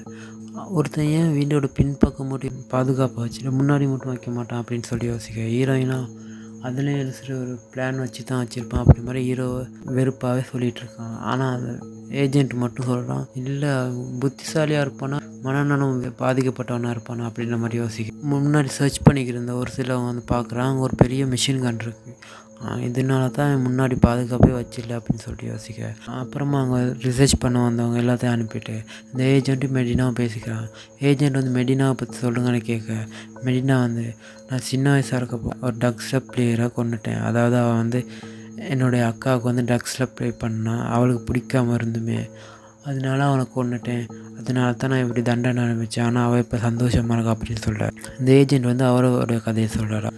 ஒருத்தன் ஏன் வீடோட பின்பக்கம் மட்டும் பாதுகாப்பாக வச்சுட்டு முன்னாடி மட்டும் வைக்க மாட்டான் அப்படின்னு சொல்லி யோசிக்க ஹீரோயினாக அதுலேயே சரி ஒரு பிளான் வச்சு தான் வச்சுருப்பான் அப்படி மாதிரி ஹீரோவை வெறுப்பாகவே சொல்லிகிட்ருக்கான். ஆனால் அது ஏஜென்ட் மட்டும் சொல்கிறான் இல்லை புத்திசாலியாக இருப்பானா மனநலம் பாதிக்கப்பட்டவனாக இருப்பானா அப்படின்ற மாதிரி யோசிக்க முன்னாடி சர்ச் பண்ணிக்கிருந்த ஒரு சிலவங்க வந்து பார்க்குறான். அங்கே ஒரு பெரிய மிஷின் கன் இருக்குது, இதனால தான் முன்னாடி பாதுகாப்பே வச்சிடல அப்படின்னு சொல்லிட்டு யோசிக்க அப்புறமா அவங்க ரிசர்ச் பண்ண வந்தவங்க எல்லாத்தையும் அனுப்பிட்டு இந்த ஏஜென்ட்டு மெடினாவை பேசிக்கிறான். ஏஜென்ட் வந்து மெடினாவை பற்றி சொல்லுங்கன்னு கேட்க மெடினா வந்து நான் சின்ன வயசாக இருக்கப்போ ஒரு டக்ஸப் பிளேயரை கொண்டுட்டேன். அதாவது அவன் வந்து என்னுடைய அக்காவுக்கு வந்து ட்ரக்ஸில் ப்ளே பண்ணான், அவளுக்கு பிடிக்காம இருந்துமே, அதனால அவனை கொன்னுட்டேன், அதனால தான் நான் இப்படி தண்டனை அனுபவிச்சேன், ஆனால் அவள் இப்போ சந்தோஷமாக இருக்கா அப்படின்னு சொல்கிறார். இந்த ஏஜென்ட் வந்து அவரோட கதையை சொல்கிறார்.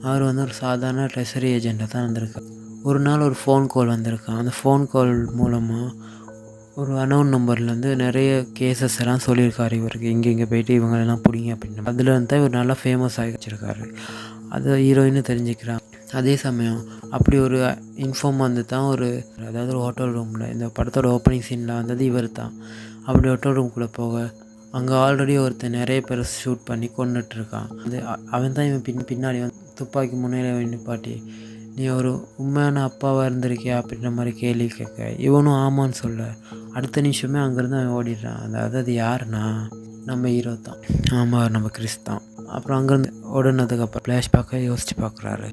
அவர் வந்து ஒரு சாதாரண ட்ரெஷரி ஏஜெண்ட்டாக தான் இருந்திருக்கார். ஒரு நாள் ஒரு ஃபோன் கால் வந்திருக்கான். அந்த ஃபோன் கால் மூலமாக ஒரு அன்னோன் நம்பர்லேருந்து நிறைய கேசஸ் எல்லாம் சொல்லியிருக்காரு இவருக்கு, இங்கே போயிட்டு இவங்களெல்லாம் பிடிங்க அப்படின்னு. அதில் வந்து தான் இவர் நல்லா ஃபேமஸ் ஆகி வச்சுருக்காரு. அது ஹீரோயின்னு தெரிஞ்சுக்கிறான். அதே சமயம் அப்படி ஒரு இன்ஃபார்ம் வந்து தான் அதாவது ஒரு ஹோட்டல் ரூமில், இந்த படத்தோட ஓப்பனிங் சீனில் வந்தது இவர் தான். அப்படி ஹோட்டல் ரூம்குள்ளே போக அங்கே ஆல்ரெடி ஒருத்தர் நிறைய பேர் ஷூட் பண்ணி கொண்டுட்ருக்கான். அவன் தான் இவன் பின்னாடி வந்து துப்பாக்கி முன்னையில் நிப்பாட்டி, நீ ஒரு உண்மையான அப்பாவாக இருந்திருக்கியா அப்படின்ற மாதிரி கேள்வி கேட்க, இவனும் ஆமான்னு சொல்ல, அடுத்த நிமிஷமே அங்கேருந்து அவன் ஓடிடுறான். அதாவது அது யாருன்னா நம்ம ஹீரோ தான். ஆமாம், நம்ம கிறிஸ் தான். அப்புறம் அங்கேருந்து ஓடுனதுக்கப்புறம் ஃப்ளாஷ்பேக்காக யோசித்து பார்க்குறாரு.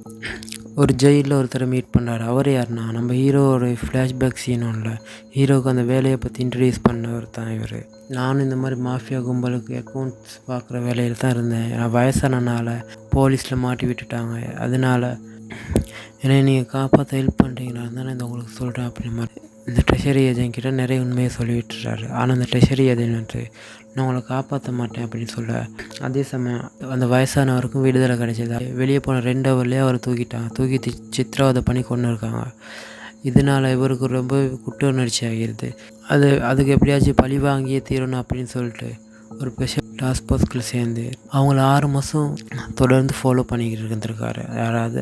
ஒரு ஜெயிலில் ஒருத்தரை மீட் பண்ணுறாரு. அவர் யாருன்னா நம்ம ஹீரோவோட ஃப்ளாஷ்பேக் சீனும் இல்லை, ஹீரோவுக்கு அந்த வேலையை பற்றி இன்ட்ரடியூஸ் பண்ணவர் தான் இவர். நானும் இந்த மாதிரி மாஃபியா கும்பலுக்கு அக்கௌண்ட்ஸ் பார்க்குற வேலையில் தான் இருந்தேன். நான் வயசானனால போலீஸில் மாட்டி விட்டுட்டாங்க, அதனால் என்னை நீங்கள் காப்பாற்ற ஹெல்ப் பண்ணுறீங்களா தான் நான் உங்களுக்கு சொல்கிறேன் அப்படின்னு மாதிரி இந்த ட்ரெஷரி ஏஜென்ட் கிட்ட நிறைய உண்மையை சொல்லி விட்டுறாரு. ஆனால் அந்த ட்ரெஷரி ஏஜென்ட் வந்து நான் உங்களை காப்பாற்ற மாட்டேன் அப்படின்னு சொல்ல, அதே சமயம் அந்த வயசானவருக்கும் விடுதலை கிடைச்சது. வெளியே போன 2 ஹவர்லேயே அவரை தூக்கி சித்திரவதை பண்ணி கொண்டு இருக்காங்க. இதனால் இவருக்கு ரொம்ப குற்ற உணர்ச்சி ஆகிடுது. அதுக்கு எப்படியாச்சும் பழி வாங்கியே தீரணும் அப்படின்னு சொல்லிட்டு ஒரு ஸ்பெஷல் டாஸ்க் ஃபோர்ஸில் சேர்ந்து அவங்கள 6 மாதம் தொடர்ந்து ஃபாலோ பண்ணிக்கிட்டு இருந்திருக்காரு.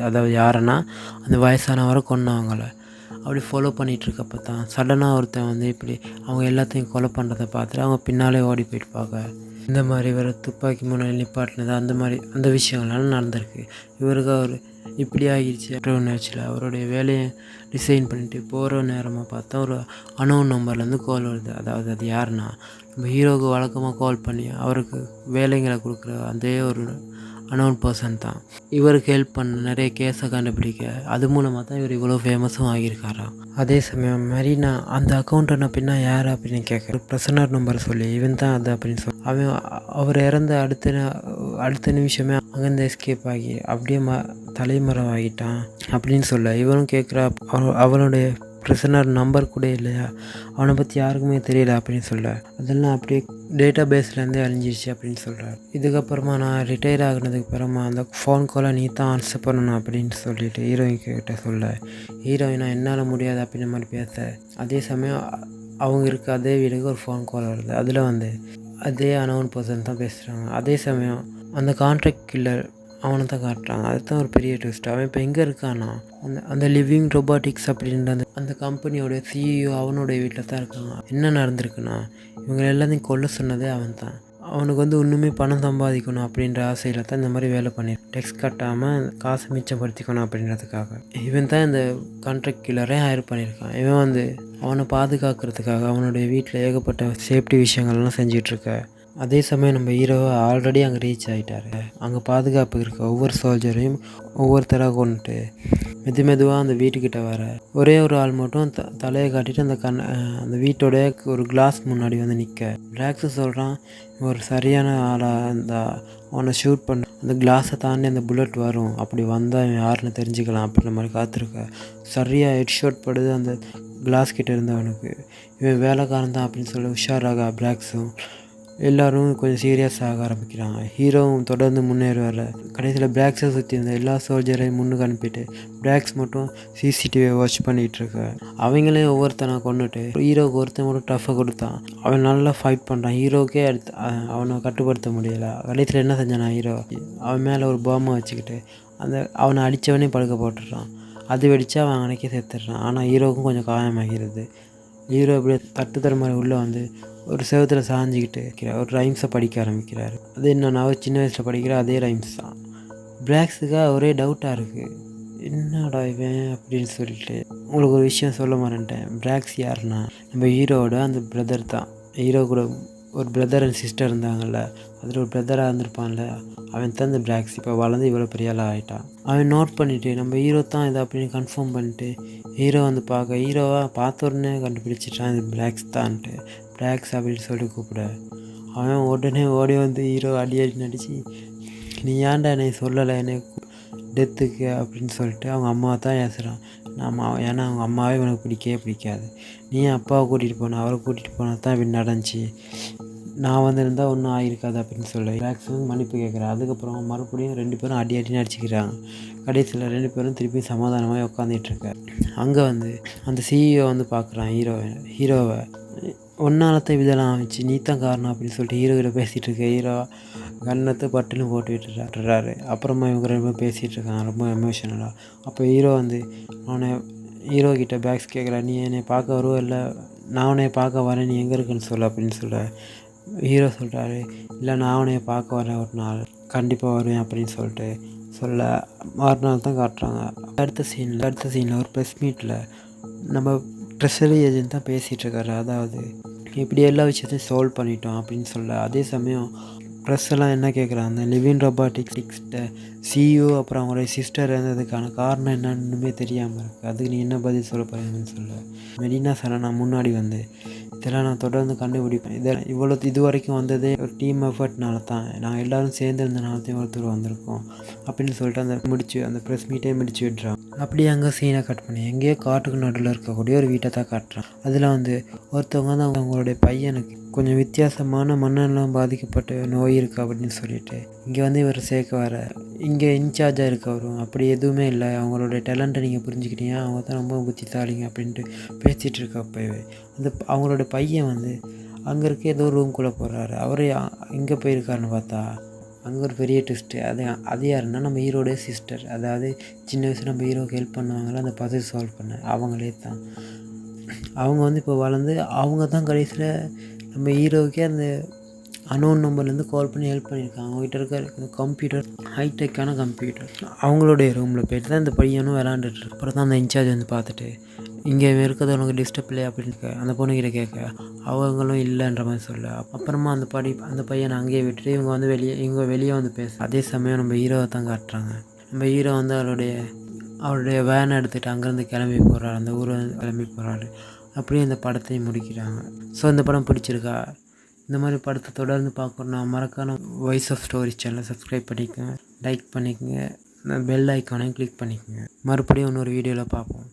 அதாவது யாருன்னா அந்த வயசானவரை கொன்னவங்கள அப்படி ஃபாலோ பண்ணிகிட்ருக்கப்ப தான் சடனாக ஒருத்தன் வந்து இப்படி அவங்க எல்லாத்தையும் கொலை பண்ணுறதை பார்த்துட்டு அவங்க பின்னாலே ஓடி போயிட்டு பார்க்க, இந்த மாதிரி இவரை துப்பாக்கி முன்னாடி நிப்பாட்டினது அந்த விஷயங்கள்லாம் நடந்திருக்கு. இவருக்கு அவர் இப்படி ஆகிடுச்சு உணர்ச்சியில் அவருடைய வேலையை டிசைன் பண்ணிட்டு போகிற நேரமாக பார்த்தா ஒரு அன்னோன் நம்பர்லேருந்து கால் வருது. அதாவது அது யாருன்னா நம்ம ஹீரோவுக்கு வழக்கமாக கால் பண்ணி அவருக்கு வேலைங்களை கொடுக்குற அதே ஒரு அன்னோன் பர்சன் தான். இவருக்கு ஹெல்ப் பண்ண நிறைய கேஸை கண்டுபிடிக்க, அது மூலமாக தான் இவர் இவ்வளோ ஃபேமஸும் ஆகியிருக்காராம். அதே சமயம் மெரினா அந்த அக்கௌண்ட்டை பின்னா யார் அப்படின்னு கேட்க, ப்ரெசனர் நம்பர் சொல்லி இவன் தான் அது அப்படின்னு சொல்லி அவர் இறந்த அடுத்த நிமிஷமே அங்கேருந்து எஸ்கேப் ஆகி அப்படியே தலைமறைவு ஆகிட்டான் அப்படின்னு சொல்ல, இவனும் கேட்குறா அவனுடைய ப்ரிசனர் நம்பர் கூட இல்லையா, அவனை பற்றி யாருக்குமே தெரியல அப்படின்னு சொல்ல, அதெல்லாம் அப்படியே டேட்டா பேஸ்லேருந்தே அழிஞ்சிருச்சு அப்படின்னு சொல்கிறார். இதுக்கப்புறமா நான் ரிட்டையர் ஆகினதுக்கு அப்புறமா அந்த ஃபோன் காலை நீ தான் ஆன்சர் பண்ணணும் அப்படின்னு சொல்லிட்டு ஹீரோயின் கிட்ட சொல்ல, ஹீரோயினா என்னால் முடியாது அப்படின்ற மாதிரி பேச, அதே சமயம் அவங்க இருக்க அதே வீடுக்கு ஒரு ஃபோன் கால் வருது. அதில் வந்து அதே அன்னோன் பர்சன் தான் பேசுகிறாங்க. அதே சமயம் அந்த கான்ட்ராக்ட் கில்லர் அவனை தான் காட்டுறாங்க. அதுதான் ஒரு பெரிய ட்விஸ்ட். அவன் இப்போ எங்கே இருக்கான்னா அந்த லிவிங் ரோபாட்டிக்ஸ் அப்படின்ற அந்த கம்பெனியோட சிஇஓ அவனுடைய வீட்டில் தான் இருக்காங்க. என்ன நடந்திருக்குன்னா இவங்க எல்லாத்தையும் கொல்ல சொன்னதே அவன் தான். அவனுக்கு வந்து இன்னுமே பணம் சம்பாதிக்கணும் அப்படின்ற ஆசையில் தான் இந்த மாதிரி வேலை பண்ணியிருக்கான். டெக்ஸ் கட்டாமல் காசை மிச்சப்படுத்திக்கணும் அப்படின்றதுக்காக இவன் தான் இந்த கான்ட்ராக்ட் கில்லரே ஹையர் பண்ணியிருக்கான். இவன் வந்து அவனை பாதுகாக்கிறதுக்காக அவனுடைய வீட்டில் ஏகப்பட்ட சேஃப்டி விஷயங்கள்லாம் செஞ்சிட்ருக்க. அதே சமயம் நம்ம ஹீரோவை ஆல்ரெடி அங்கே ரீச் ஆகிட்டாரு. அங்கே பாதுகாப்பு இருக்க ஒவ்வொரு சோல்ஜரையும் ஒவ்வொருத்தராக கொண்டுட்டு மெதுவாக அந்த வீட்டுக்கிட்ட வர ஒரே ஒரு ஆள் மட்டும் தலையை காட்டிட்டு அந்த வீட்டோட ஒரு கிளாஸ் முன்னாடி வந்து நிற்க, ட்ராக்ஸு சொல்கிறான் ஒரு சரியான ஆளாக இருந்தால் அவனை ஷூட் பண்ண அந்த கிளாஸை தாண்டி அந்த புல்லட் வரும், அப்படி வந்தால் யாருன்னு தெரிஞ்சுக்கலாம் அப்படின்ற மாதிரி காத்திருக்க, சரியாக ஹெட் ஷாட் படுது அந்த கிளாஸ் கிட்டே இருந்தவனுக்கு. இவன் வேலைக்காரன் தான் அப்படின்னு சொல்லி உஷாராக ட்ராக்ஸும் எல்லோரும் கொஞ்சம் சீரியஸாக ஆரம்பிக்கிறாங்க. ஹீரோவும் தொடர்ந்து முன்னேறுவார். கடைசியில் பிராக்ஸை சுற்றி இருந்த எல்லா சோல்ஜரையும் முன்னுக்கு அனுப்பிட்டு பிராக்ஸ் மட்டும் சிசிடிவியை வாட்ச் பண்ணிகிட்ருக்க. அவங்களே ஒவ்வொருத்தனை கொண்டுட்டு ஹீரோவுக்கு ஒருத்தன் மட்டும் டஃப்பாக கொடுத்தான். அவன் நல்லா ஃபைட் பண்ணுறான். ஹீரோவுக்கே அவனை கட்டுப்படுத்த முடியலை. கடைசியில் என்ன செஞ்சானா ஹீரோ அவன் மேலே ஒரு பாம்பை வச்சுக்கிட்டு அவனை அடித்தவனே படுக்க போட்டுடுறான். அது வெடித்து அவன் அன்னைக்கே செத்துடுறான். ஆனால் ஹீரோவுக்கும் கொஞ்சம் காயமாகிறது. ஹீரோ அப்படியே தட்டுத்தர மாதிரி உள்ளே வந்து ஒரு செவத்தில் சாஞ்சிக்கிட்டு ஒரு ரைம்ஸை படிக்க ஆரம்பிக்கிறாரு. அது என்னன்னா அவர் சின்ன வயசில் படிக்கிற அதே ரைம்ஸ் தான். பிராக்ஸுக்காக ஒரே டவுட்டாக இருக்குது, என்னடா இவன் அப்படின்னு சொல்லிட்டு. உங்களுக்கு ஒரு விஷயம் சொல்ல மாட்டேன்ட்டேன். பிராக்ஸ் யாருன்னா நம்ம ஹீரோவோட அந்த பிரதர் தான். ஹீரோ கூட ஒரு பிரதர் அண்ட் சிஸ்டர் இருந்தாங்கல்ல, அதில் ஒரு பிரதராக இருந்திருப்பான்ல, அவன் தான் இந்த பிராக்ஸ். இப்போ வளர்ந்து இவ்வளோ பெரிய ஆளாக ஆகிட்டான். அவன் நோட் பண்ணிவிட்டு நம்ம ஹீரோ தான் இது அப்படின்னு கன்ஃபார்ம் பண்ணிட்டு ஹீரோ வந்து பார்க்க, ஹீரோவாக பார்த்த உடனே கண்டுபிடிச்சிட்டான் இது பிராக்ஸ் தான்ட்டு. பிராக்ஸ் அப்படின்னு சொல்லி கூப்பிட அவன் உடனே ஓடி வந்து ஹீரோ அடி நடிச்சு, நீ ஏன்டா என்னை சொல்லலை என்னை டெத்துக்கு அப்படின்னு சொல்லிட்டு அவங்க அம்மா தான் ஏசுகிறான். ஏன்னா அவங்க அம்மாவே இவனுக்கு பிடிக்கவே பிடிக்காது. நீ அப்பாவை கூட்டிகிட்டு போன, அவரை கூட்டிகிட்டு போனால் தான் இப்படி நடந்துச்சு, நான் வந்திருந்தா ஒன்றும் ஆகிருக்காது அப்படின்னு சொல்லி மேக்ஸிமம் மன்னிப்பு கேட்குறேன். அதுக்கப்புறம் மறுபடியும் 2 பேரும் அடின்னு அடிச்சுக்கிறாங்க. கடைசியில் 2 பேரும் திருப்பி சமாதானமாக உட்காந்துட்ருக்காரு. அங்கே அந்த சிஇஓ பார்க்குறான் ஹீரோவை ஒன்னாலத்தை இதெல்லாம் ஆச்சு, நீ தான் காரணம் அப்படின்னு சொல்லிட்டு ஹீரோகிட்ட பேசிகிட்டு இருக்க. ஹீரோ கன்னத்தை பட்டுன்னு போட்டு விட்டுறாரு. அப்புறமா இவங்க 2 பேரும் பேசிகிட்டு இருக்காங்க ரொம்ப எமோஷனலாக. அப்போ அவனை ஹீரோக்கிட்ட பேக்ஸ் கேட்குறான், நீ என்னை பார்க்க வருவோ இல்லை நான் உன்னை பார்க்க வரேன், நீ எங்கே இருக்குன்னு சொல்லு அப்படின்னு சொல்ல ஹீரோ சொல்கிறாரு, இல்லை நான் உன்னை பார்க்க வரேன் ஒரு நாள், கண்டிப்பாக வருவேன் அப்படின்னு சொல்லிட்டு மறுநாள் தான் காட்டுறாங்க. அடுத்த சீனில் ஒரு ப்ரெஸ் மீட்டில் நம்ம ட்ரெஷரி ஏஜென்ட் தான் பேசிகிட்ருக்காரு. அதாவது இப்படி எல்லா விஷயத்தையும் சால்வ் பண்ணிட்டோம் அப்படின்னு சொல்ல, அதே சமயம் ப்ரெஸ் எல்லாம் என்ன கேட்குறாங்க, லிவின் ரொபாட்டிக்ஸ்கிட்ட சிஇஓ அப்புறம் அவங்களுடைய சிஸ்டர் இருந்ததுக்கான காரணம் என்னன்னுமே தெரியாமல் இருக்குது, அதுக்கு நீ என்ன பதில் சொல்ல போகிறீங்கன்னு சொல்ல மெலினா சார், நான் முன்னாடி இதெல்லாம் நான் தொடர்ந்து கண்டுபிடிப்பேன், இது வரைக்கும் வந்ததே ஒரு டீம் எஃபர்ட்னால தான், நாங்கள் எல்லோரும் சேர்ந்து இருந்தனால தான் ஒருத்தர் வந்திருக்கோம் அப்படின்னு சொல்லிட்டு அந்த ப்ரெஸ் மீட்டே முடிச்சு விட்றான். அப்படியே அங்கே சீனை கட் பண்ணி எங்கேயோ காட்டுக்கு நடுவில் இருக்கக்கூடிய ஒரு வீட்டை தான் காட்டுறான். அதில் ஒருத்தவங்க அவங்களுடைய பையனுக்கு கொஞ்சம் வித்தியாசமான மண்ணெல்லாம் பாதிக்கப்பட்ட நோய் இருக்குது அப்படின்னு சொல்லிட்டு இங்கே இவர் சேர்க்க வர, இங்கே இன்சார்ஜாக இருக்கவரும் அப்படி எதுவுமே இல்லை, அவங்களுடைய டேலண்ட்டை நீங்கள் புரிஞ்சுக்கிட்டீங்க, அவங்க தான் ரொம்ப புத்திசாலிங்க அப்படின்ட்டு பேசிகிட்டு இருக்கப்பவே அவங்களோட பையன் அங்கே இருக்க ஏதோ ரூம்குள்ளே போகிறாரு. அவர் எங்கே போயிருக்காருன்னு பார்த்தா அங்கே ஒரு பெரிய ட்விஸ்ட்டு. அது யாருன்னா நம்ம ஹீரோடைய சிஸ்டர், அதாவது சின்ன வயசில் நம்ம ஹீரோக்கு ஹெல்ப் பண்ணுவாங்கள்ல அந்த பசில் சால்வ் பண்ண, அவங்களே தான். அவங்க இப்போ வளர்ந்து அவங்க தான் கடைசியில் நம்ம ஹீரோவுக்கே அந்த அன்னோன் நம்பர்லேருந்து கால் பண்ணி ஹெல்ப் பண்ணியிருக்காங்க. அவங்ககிட்ட இருக்க கம்ப்யூட்டர் ஹைடெக்கான கம்ப்யூட்டர், அவங்களுடைய ரூமில் போய்ட்டு தான் இந்த பையனும் விளாண்டுட்டு. அப்புறம் தான் அந்த இன்சார்ஜ் பார்த்துட்டு, இங்கே இருக்கிறது உனக்கு டிஸ்டர்ப் இல்லையா அப்படின்னு அந்த பொண்ணுக்கிட்ட கேட்க, அவங்களும் இல்லைன்ற மாதிரி சொல்ல, அப்புறமா அந்த பையனை அங்கேயே விட்டுட்டு இவங்க வெளியே பேச. அதே சமயம் நம்ம ஹீரோவை தான் காட்டுறாங்க. நம்ம ஹீரோ அவருடைய வேனை எடுத்துகிட்டு அங்கேருந்து கிளம்பி போகிறாரு, அந்த ஊரை கிளம்பி போகிறாரு. அப்படியே இந்த படத்தையும் முடிக்கிறாங்க. ஸோ இந்த படம் பிடிச்சிருக்கா? இந்த மாதிரி படத்தை தொடர்ந்து பார்க்கணுன்னா மறக்காம வாய்ஸ் ஆஃப் ஸ்டோரிஸ் சேனலை சப்ஸ்கிரைப் பண்ணிக்கோங்க, லைக் பண்ணிக்கோங்க, பெல் ஐக்கானையும் கிளிக் பண்ணிக்கோங்க. மறுபடியும் இன்னொரு வீடியோவில் பார்ப்போம்.